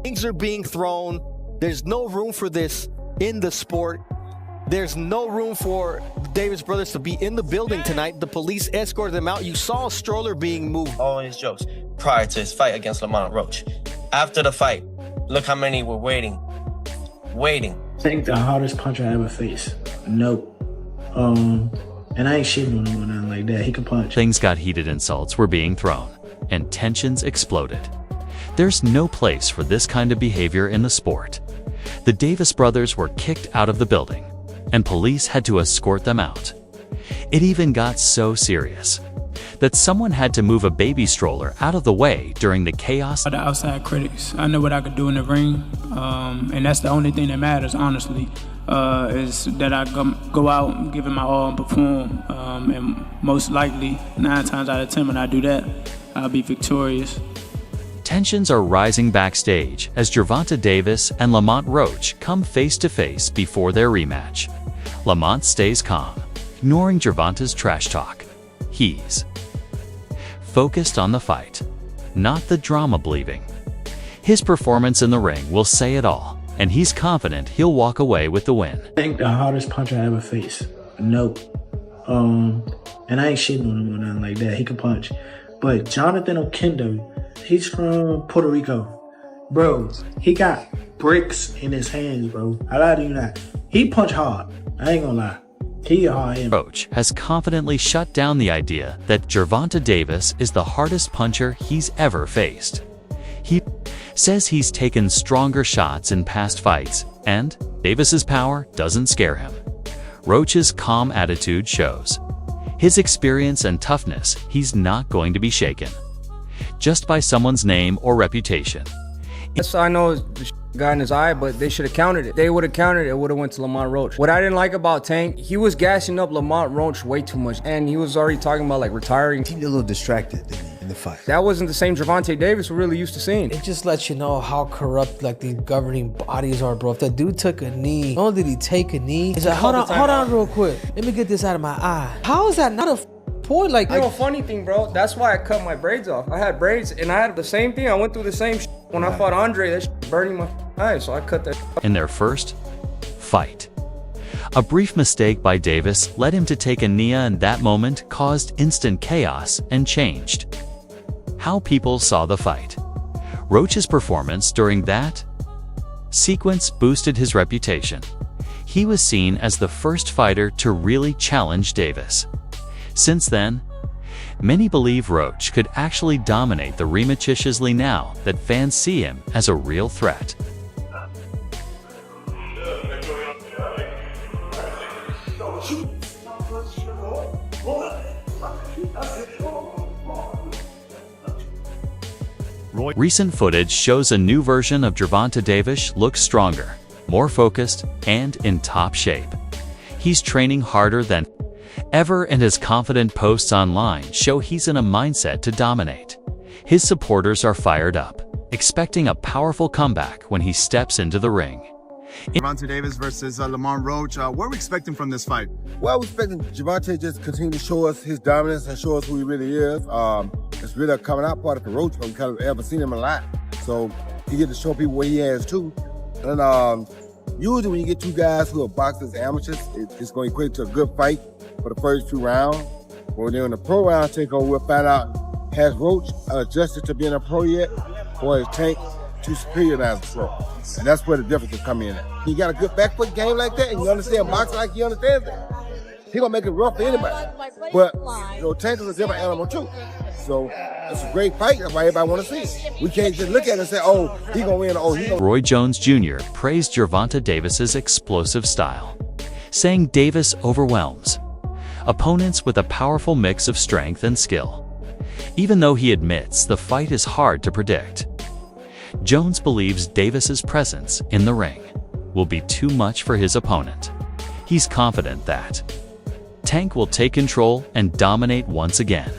Things are being thrown. There's no room for this in the sport. There's no room for the Davis brothers to be in the building tonight. The police escorted them out. You saw a stroller being moved. All his jokes prior to his fight against Lamont Roach. After the fight, look how many were waiting. I think the hardest punch I ever faced. Nope. And I ain't shitting on him or nothing like that. He can punch. Things got heated, insults were being thrown, and tensions exploded. There's no place for this kind of behavior in the sport. The Davis brothers were kicked out of the building, and police had to escort them out. It even got so serious that someone had to move a baby stroller out of the way during the chaos. The outside critics, I know what I could do in the ring, and that's the only thing that matters, honestly, is that I go out and give it my all and perform, and most likely, 9 times out of 10 when I do that, I'll be victorious. Tensions are rising backstage as Gervonta Davis and Lamont Roach come face-to-face before their rematch. Lamont stays calm, ignoring Gervonta's trash talk. He's focused on the fight, not the drama bleeding. His performance in the ring will say it all, and he's confident he'll walk away with the win. I think the hardest punch I ever faced. Nope. And I ain't shitting on him or nothing like that. He can punch. But Jonathan Okendo, he's from Puerto Rico. Bro, he got bricks in his hands, bro. I lie to you not. He punch hard. I ain't gonna lie. He hard. Roach has confidently shut down the idea that Gervonta Davis is the hardest puncher he's ever faced. He says he's taken stronger shots in past fights, and Davis's power doesn't scare him. Roach's calm attitude shows. His experience and toughness, he's not going to be shaken just by someone's name or reputation. Yes, I know the got in his eye, but they should have countered it. They would have countered it, would have went to Lamont Roach. What I didn't like about Tank, he was gassing up Lamont Roach way too much, and he was already talking about like retiring. He seemed a little distracted in the fight. That wasn't the same Gervonta Davis we're really used to seeing. It just lets you know how corrupt like these governing bodies are, bro. If that dude took a knee, not only did he take a knee, he's like, hold on real quick. Let me get this out of my eye. How is that not a point? Like, you know, funny thing, bro, that's why I cut my braids off. I had braids, and I had the same thing. I went through the same shit. When I fought Andre, that shit burning my eyes, so I cut that off. In their first fight, a brief mistake by Davis led him to take a knee, and that moment caused instant chaos and changed how people saw the fight. Roach's performance during that sequence boosted his reputation. He was seen as the first fighter to really challenge Davis. Since then, many believe Roach could actually dominate the rematches now that fans see him as a real threat. Recent footage shows a new version of Gervonta Davis looks stronger, more focused, and in top shape. He's training harder than ever, and his confident posts online show he's in a mindset to dominate. His supporters are fired up, expecting a powerful comeback when he steps into the ring. Gervonta Davis versus Lamont Roach. What are we expecting from this fight? Well, we're expecting Gervonta to just continue to show us his dominance and show us who he really is. It's really a coming out party for Roach. We've kind of ever seen him a lot. So he gets to show people what he has too. And usually when you get two guys who are boxers amateurs, it's going to equate to a good fight for the first 2 rounds. But when they're in the pro round takeover, we'll find out, has Roach adjusted to being a pro yet? Or is Tank too superior now as a pro? And that's where the difference will come in at. You got a good back foot game like that, and you understand boxing like he understands it, he gonna make it rough for anybody. But, you know, Tank is a different animal too. So it's a great fight. That's why everybody want to see it. We can't just look at it and say, oh, he gonna win, oh, he gonna. Roy Jones Jr. praised Gervonta Davis's explosive style, saying Davis overwhelms opponents with a powerful mix of strength and skill. Even though he admits the fight is hard to predict, Jones believes Davis's presence in the ring will be too much for his opponent. He's confident that Tank will take control and dominate once again.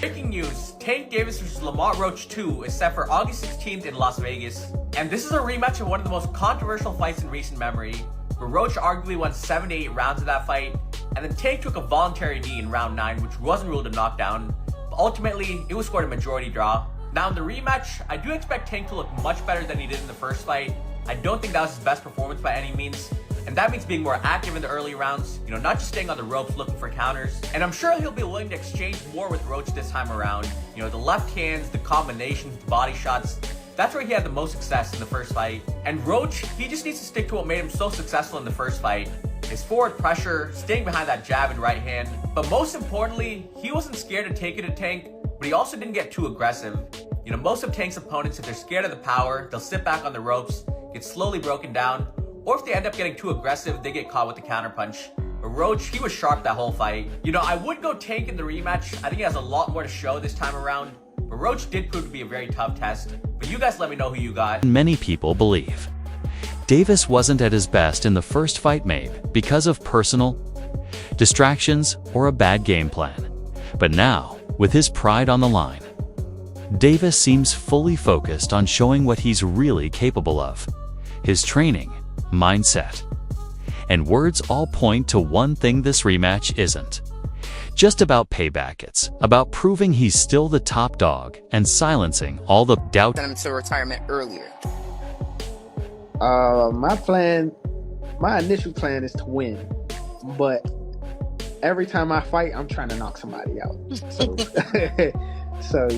Breaking news, Tank Davis vs. Lamont Roach 2 is set for August 16th in Las Vegas. And this is a rematch of one of the most controversial fights in recent memory, where Roach arguably won 7 to 8 rounds of that fight, and then Tank took a voluntary knee in round 9, which wasn't ruled a knockdown, but ultimately it was scored a majority draw. Now in the rematch, I do expect Tank to look much better than he did in the first fight. I don't think that was his best performance by any means. And that means being more active in the early rounds, not just staying on the ropes looking for counters. And I'm sure he'll be willing to exchange more with Roach this time around. The left hands, the combinations, the body shots, that's where he had the most success in the first fight. And Roach, he just needs to stick to what made him so successful in the first fight. His forward pressure, staying behind that jab and right hand. But most importantly, he wasn't scared to take it to Tank, but he also didn't get too aggressive. Most of Tank's opponents, if they're scared of the power, they'll sit back on the ropes, get slowly broken down, or if they end up getting too aggressive, they get caught with the counterpunch. But Roach, he was sharp that whole fight. I would go Tank in the rematch. I think he has a lot more to show this time around. But Roach did prove to be a very tough test. But you guys let me know who you got. Many people believe Davis wasn't at his best in the first fight, maybe because of personal distractions or a bad game plan. But now, with his pride on the line, Davis seems fully focused on showing what he's really capable of. His training, mindset, and words all point to one thing: this rematch isn't just about payback. It's about proving he's still the top dog and silencing all the doubt. Send him to retirement earlier. My initial plan is to win, but every time I fight, I'm trying to knock somebody out. So, so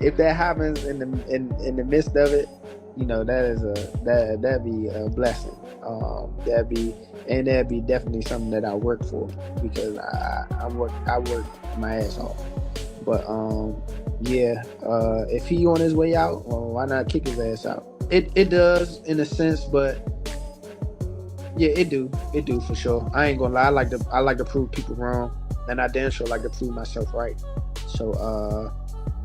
if that happens in the midst of it, that'd be a blessing. That'd be definitely something that I work for, because I work my ass off. But if he on his way out, well, why not kick his ass out? It does in a sense, but yeah, it do for sure. I ain't gonna lie. I like to prove people wrong, and I damn sure like to prove myself right. So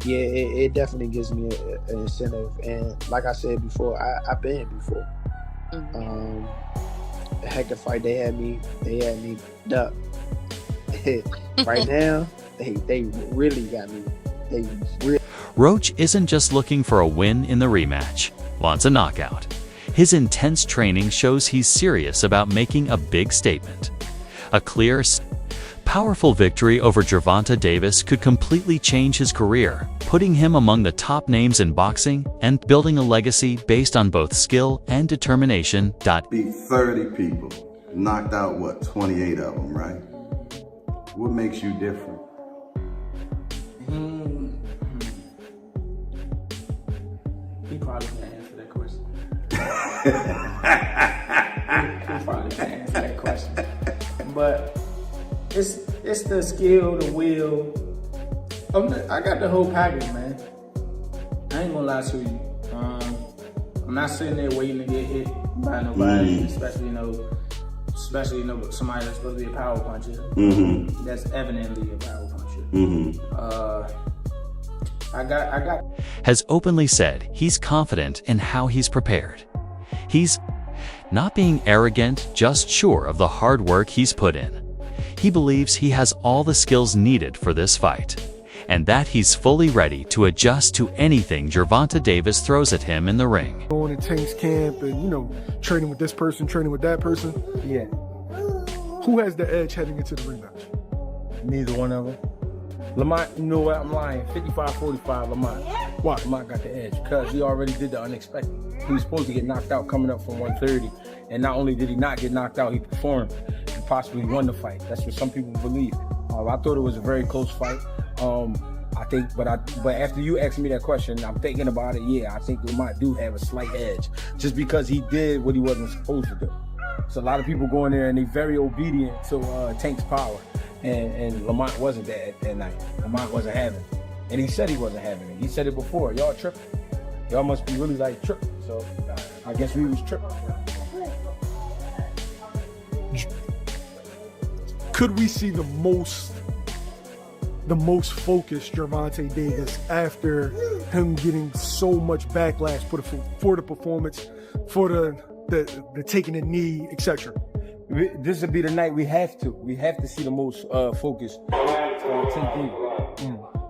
it definitely gives me an incentive. And like I said before, I've been before. Heck, the fight they had me duck. Right now, they really got me. Roach isn't just looking for a win in the rematch, wants a knockout. His intense training shows he's serious about making a big statement. A clear, powerful victory over Gervonta Davis could completely change his career, putting him among the top names in boxing and building a legacy based on both skill and determination. Beat 30 people, knocked out 28 of them, right? What makes you different? He probably can't answer that question. He probably can't answer that question. But it's the skill, the will. I got the whole package, man. I ain't gonna lie to you. I'm not sitting there waiting to get hit by nobody, especially somebody that's supposed to be a power puncher. That's evidently a power puncher. I got. Has openly said he's confident in how he's prepared. He's not being arrogant, just sure of the hard work he's put in. He believes he has all the skills needed for this fight, and that he's fully ready to adjust to anything Gervonta Davis throws at him in the ring. Going to Tank's camp and, training with this person, training with that person. Yeah. Who has the edge heading into the rematch? Neither one of them. Lamont, you know what? I'm lying. 55-45, Lamont. Why? Lamont got the edge because he already did the unexpected. He was supposed to get knocked out coming up from 130. And not only did he not get knocked out, he performed and possibly won the fight. That's what some people believe. I thought it was a very close fight. I think, but after you asked me that question, I'm thinking about it. Yeah, I think Lamont do have a slight edge just because he did what he wasn't supposed to do. So a lot of people go in there and they're very obedient to Tank's power. And Lamont wasn't that night. Lamont wasn't having it. And he said he wasn't having it. He said it before. Y'all tripping. Y'all must be really like tripping. So I guess we was tripping. Could we see the most focused Gervonta Davis after him getting so much backlash for the performance, for the taking a knee, etc.? This would be the night we have to see the most focused Tank Davis.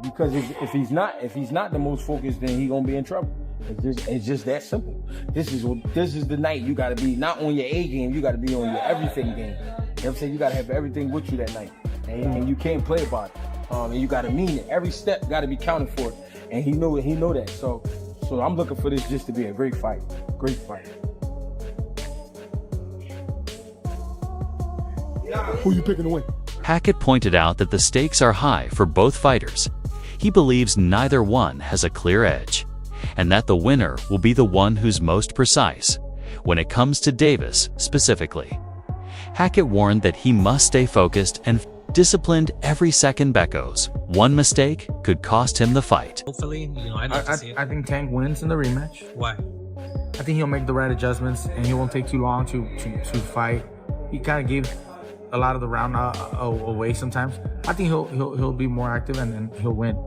Because if he's not the most focused, then he gonna be in trouble. It's just that simple. This is the night you gotta be not on your A game, you gotta be on your everything game. You know what I'm saying? You gotta have everything with you that night, and you can't play about it. And you gotta mean it. Every step gotta be counted for. and he know that. So I'm looking for this just to be a great fight. Great fight. Who you picking to win? Hackett pointed out that the stakes are high for both fighters. He believes neither one has a clear edge, and that the winner will be the one who's most precise, when it comes to Davis specifically. Hackett warned that he must stay focused and disciplined every second Beckos. One mistake could cost him the fight. Hopefully, I'd love to see it. I think Tank wins in the rematch. Why? I think he'll make the right adjustments, and he won't take too long to fight. He kind of gave a lot of the round away sometimes. I think he'll be more active and he'll win.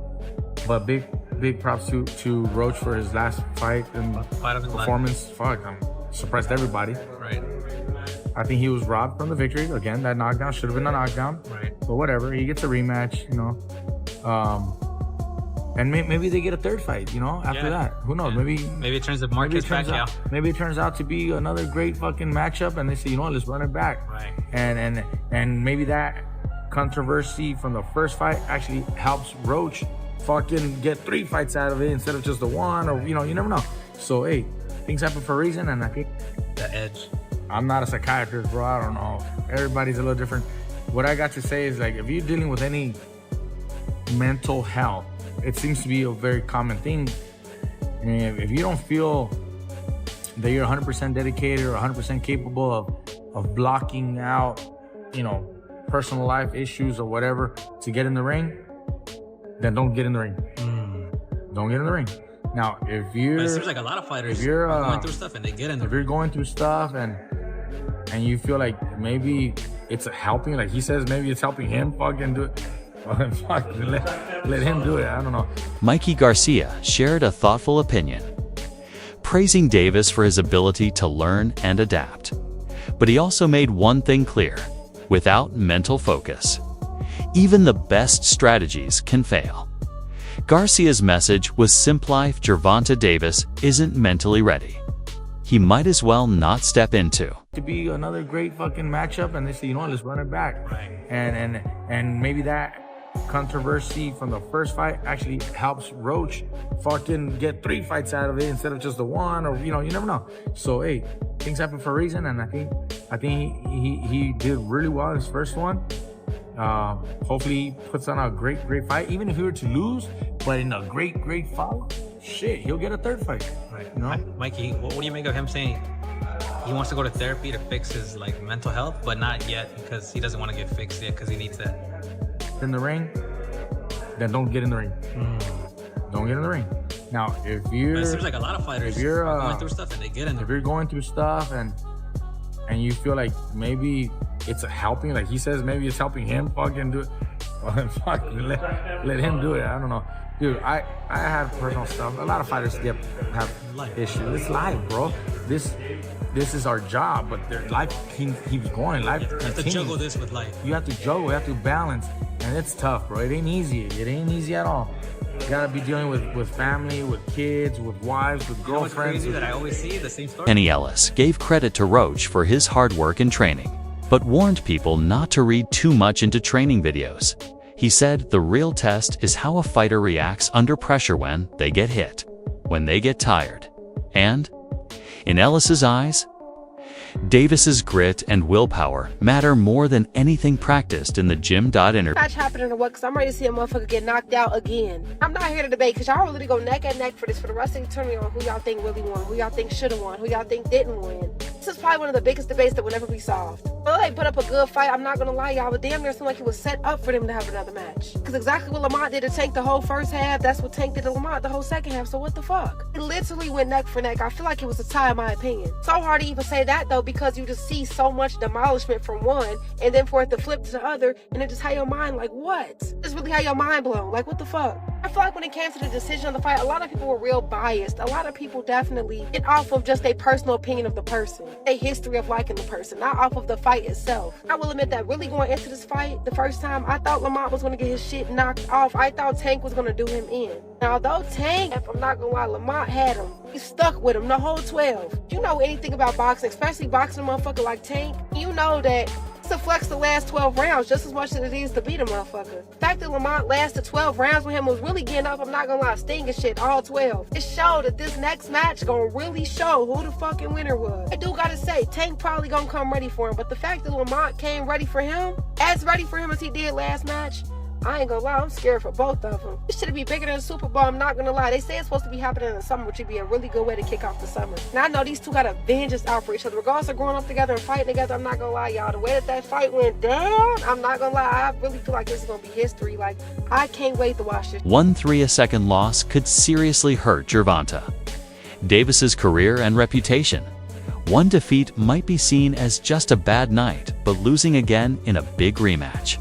But big props to Roach for his last fight and performance. Fuck, surprised everybody. Right. I think he was robbed from the victory. Again, that knockdown should have been a knockdown. Right. But whatever, he gets a rematch, and maybe they get a third fight, after that. Who knows? Yeah. Maybe it turns the markets back, Maybe it turns out to be another great fucking matchup, and they say, let's run it back. Right. And maybe that controversy from the first fight actually helps Roach fucking get 3 fights out of it instead of just the one, or you never know. So hey, things happen for a reason, and I think the edge. I'm not a psychiatrist, bro. I don't know. Everybody's a little different. What I got to say is, like, if you're dealing with any mental health, it seems to be a very common thing. And if you don't feel that you're 100% dedicated or 100% capable of blocking out, personal life issues or whatever to get in the ring, then don't get in the ring. Don't get in the ring. Now, if you're... But it seems like a lot of fighters are going through stuff and they get in the ring. If you're going through stuff and you feel like maybe it's helping, like he says, maybe it's helping him fucking do it, fuck, let him do it. I don't know. Mikey Garcia shared a thoughtful opinion, praising Davis for his ability to learn and adapt. But he also made one thing clear: without mental focus, even the best strategies can fail. Garcia's message was simply if Gervonta Davis isn't mentally ready, he might as well not step into. To be another great fucking matchup, and they say, let's run it back. Right. And maybe that controversy from the first fight actually helps Roach fucking get 3 fights out of it instead of just the one, or you never know. So hey, things happen for a reason, and I think he did really well in his first one. Hopefully he puts on a great fight, even if he were to lose, but in a great fight, shit, he'll get a third fight. Right. Mikey, what do you make of him saying he wants to go to therapy to fix his mental health, but not yet because he doesn't want to get fixed yet because he needs that? In the ring, then don't get in the ring. Don't get in the ring. Now, if you're... But it seems like a lot of fighters are going through stuff and they get in the ring. If you're going through stuff and you feel like maybe it's helping, like he says, maybe it's helping him fucking do it, fuck, let him do it. I don't know. Dude, I have personal stuff. A lot of fighters have issues. It's life, bro. This is our job, but life keeps going. Life continues. You have to juggle this with life. You have to juggle. You have to balance, and it's tough, bro. It ain't easy. It ain't easy at all. You gotta be dealing with family, with kids, with wives, with girlfriends. What's crazy that I always see the same story? Kenny Ellis gave credit to Roach for his hard work and training, but warned people not to read too much into training videos. He said the real test is how a fighter reacts under pressure when they get hit, when they get tired. And, in Ellis's eyes, Davis's grit and willpower matter more than anything practiced in the gym. Interview. Match happening or what? Because I'm ready to see a motherfucker get knocked out again. I'm not here to debate because y'all really go neck and neck for this for the rest of the tournament on who y'all think really won, who y'all think should have won, who y'all think didn't win. This is probably one of the biggest debates that will never be solved. Well, they put up a good fight. I'm not gonna lie, y'all, but damn near seemed like it was set up for them to have another match. Because exactly what Lamont did to Tank the whole first half, that's what Tank did to Lamont the whole second half. So what the fuck? It literally went neck for neck. I feel like it was a tie in my opinion. So hard to even say that though, because you just see so much demolishment from one, and then for it to flip to the other, and it just had your mind like, what? It's really how your mind blown. Like, what the fuck? I feel like when it came to the decision of the fight, a lot of people were real biased. A lot of people definitely get off of just a personal opinion of the person, a history of liking the person, not off of the fight itself. I will admit that really going into this fight, the first time, I thought Lamont was going to get his shit knocked off. I thought Tank was going to do him in. Now, although Tank, if I'm not going to lie, Lamont had him. He stuck with him the whole 12. You know anything about boxing, especially boxing a motherfucker like Tank, you know that It's a flex the last 12 rounds just as much as it is to beat a motherfucker. The fact that Lamont lasted 12 rounds with him was really getting up, I'm not gonna lie, stinging shit, all 12. It showed that this next match gonna really show who the fucking winner was. I do gotta say, Tank probably gonna come ready for him, but the fact that Lamont came ready for him as he did last match, I ain't gonna lie, I'm scared for both of them. This should be bigger than the Super Bowl, I'm not gonna lie. They say it's supposed to be happening in the summer, which would be a really good way to kick off the summer. Now I know these two got a vengeance out for each other. Regardless of growing up together and fighting together, I'm not gonna lie, y'all. The way that fight went down, I'm not gonna lie, I really feel like this is gonna be history. Like, I can't wait to watch this. 1 3-second loss could seriously hurt Gervonta Davis's career and reputation. One defeat might be seen as just a bad night, but losing again in a big rematch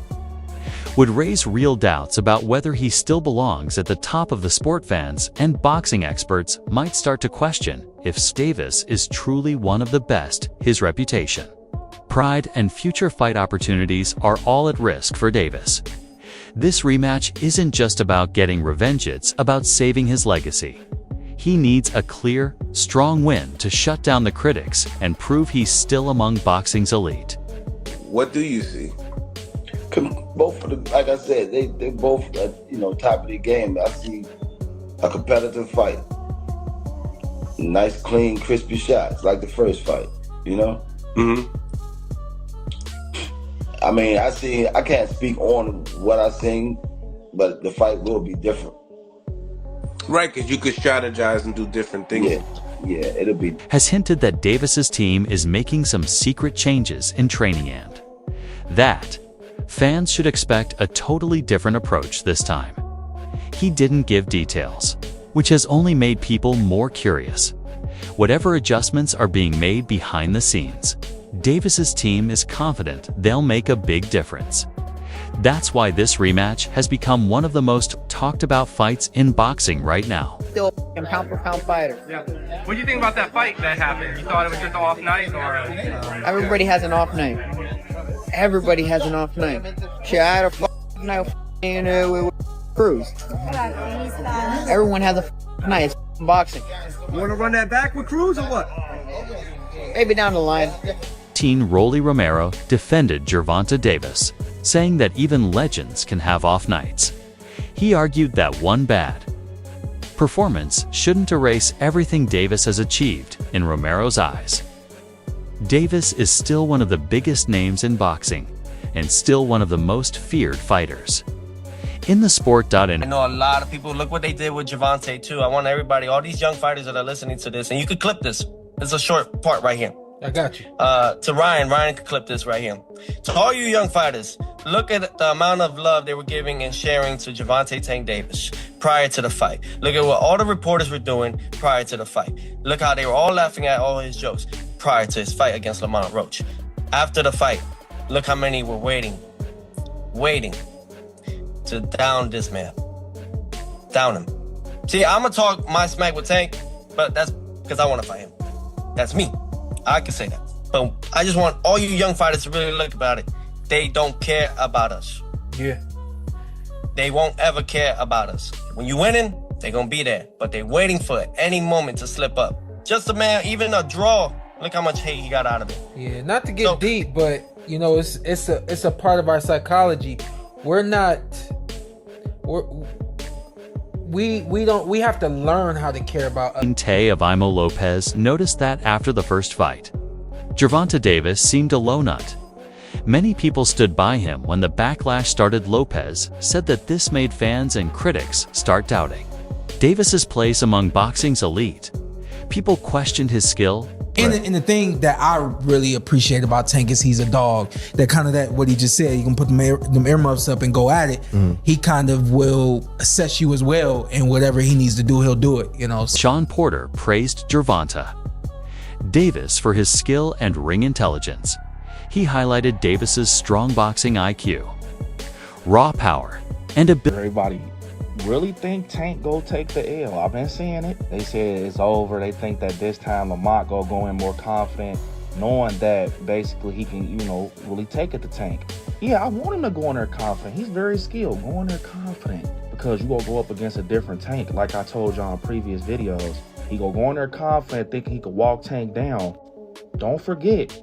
would raise real doubts about whether he still belongs at the top of the sport. Fans and boxing experts might start to question if Davis is truly one of the best. His reputation, pride, and future fight opportunities are all at risk for Davis. This rematch isn't just about getting revenge, it's about saving his legacy. He needs a clear, strong win to shut down the critics and prove he's still among boxing's elite. What do you see? Both of them, like I said, they both top of the game. I see a competitive fight, nice, clean, crispy shots like the first fight. I mean, I can't speak on what I seen, but the fight will be different. Right, because you could strategize and do different things. Yeah, it'll be. Has hinted that Davis's team is making some secret changes in training, and that fans should expect a totally different approach this time. He didn't give details, which has only made people more curious. Whatever adjustments are being made behind the scenes, Davis's team is confident they'll make a big difference. That's why this rematch has become one of the most talked about fights in boxing right now. Still a pound for pound fighter. Yeah. What do you think about that fight that happened? You thought it was just an off night, or? Everybody has an off night. Everybody has an off night. Shit, I had a night with Cruz. Everyone has a night. It's boxing. You want to run that back with Cruz or what? Maybe down the line. Rolly Romero defended Gervonta Davis, saying that even legends can have off nights. He argued that one bad performance shouldn't erase everything Davis has achieved in Romero's eyes. Davis is still one of the biggest names in boxing, and still one of the most feared fighters in the sport. I know a lot of people, look what they did with Gervonta too. I want everybody, all these young fighters that are listening to this, and you could clip this. It's a short part right here. I got you. To Ryan could clip this right here. To all you young fighters, look at the amount of love they were giving and sharing to Gervonta Tank Davis prior to the fight. Look at what all the reporters were doing prior to the fight. Look how they were all laughing at all his jokes prior to his fight against Lamont Roach. After the fight, look how many were waiting to down this man. Down him. See, I'm gonna talk my smack with Tank, but that's because I want to fight him. That's me. I can say that. But I just want all you young fighters to really look about it. They don't care about us. Yeah. They won't ever care about us. When you winning, they're gonna be there. But they're waiting for any moment to slip up. Just a man, even a draw. Look how much hate he got out of it. Yeah, not to get deep, but it's a part of our psychology. We have to learn how to care about Tay of Imo Lopez noticed that after the first fight, Gervonta Davis seemed a low nut. Many people stood by him when the backlash started. Lopez said that this made fans and critics start doubting Davis's place among boxing's elite. People questioned his skill. And the thing that I really appreciate about Tank is he's a dog. That kind of what he just said, you can put them earmuffs up and go at it. He kind of will assess you as well, and whatever he needs to do, he'll do it, Sean Porter praised Gervonta Davis for his skill and ring intelligence. He highlighted Davis's strong boxing IQ, raw power, and ability. Everybody really think Tank go take the L. I've been seeing it. They said it's over. They think that this time Lamont go in more confident, knowing that basically he can, really take it to Tank. Yeah, I want him to go in there confident. He's very skilled. Go in there confident because you gonna go up against a different Tank. Like I told y'all in previous videos, he go in there confident, thinking he could walk Tank down. Don't forget,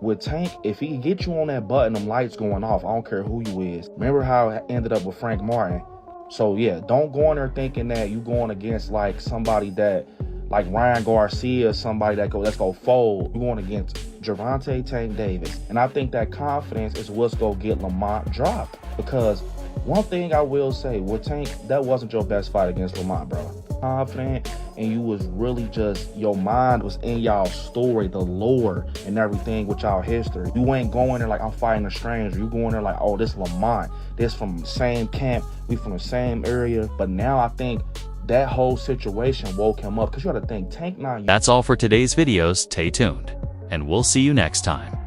with Tank, if he get you on that button, them lights going off, I don't care who you is. Remember how it ended up with Frank Martin? So yeah, don't go in there thinking that you going against like somebody that, like Ryan Garcia, somebody that's go fold. You going against Gervonta Tank Davis. And I think that confidence is what's gonna get Lamont dropped. Because one thing I will say, with Tank, that wasn't your best fight against Lamont, bro. Confident, and you was really just, your mind was in y'all story, the lore and everything with y'all history. You ain't going there like I'm fighting a stranger. You going there like, oh, this Lamont, this from the same camp, we from the same area. But now I think that whole situation woke him up, because you gotta think, Tank 9. That's all for today's videos. Stay tuned, and we'll see you next time.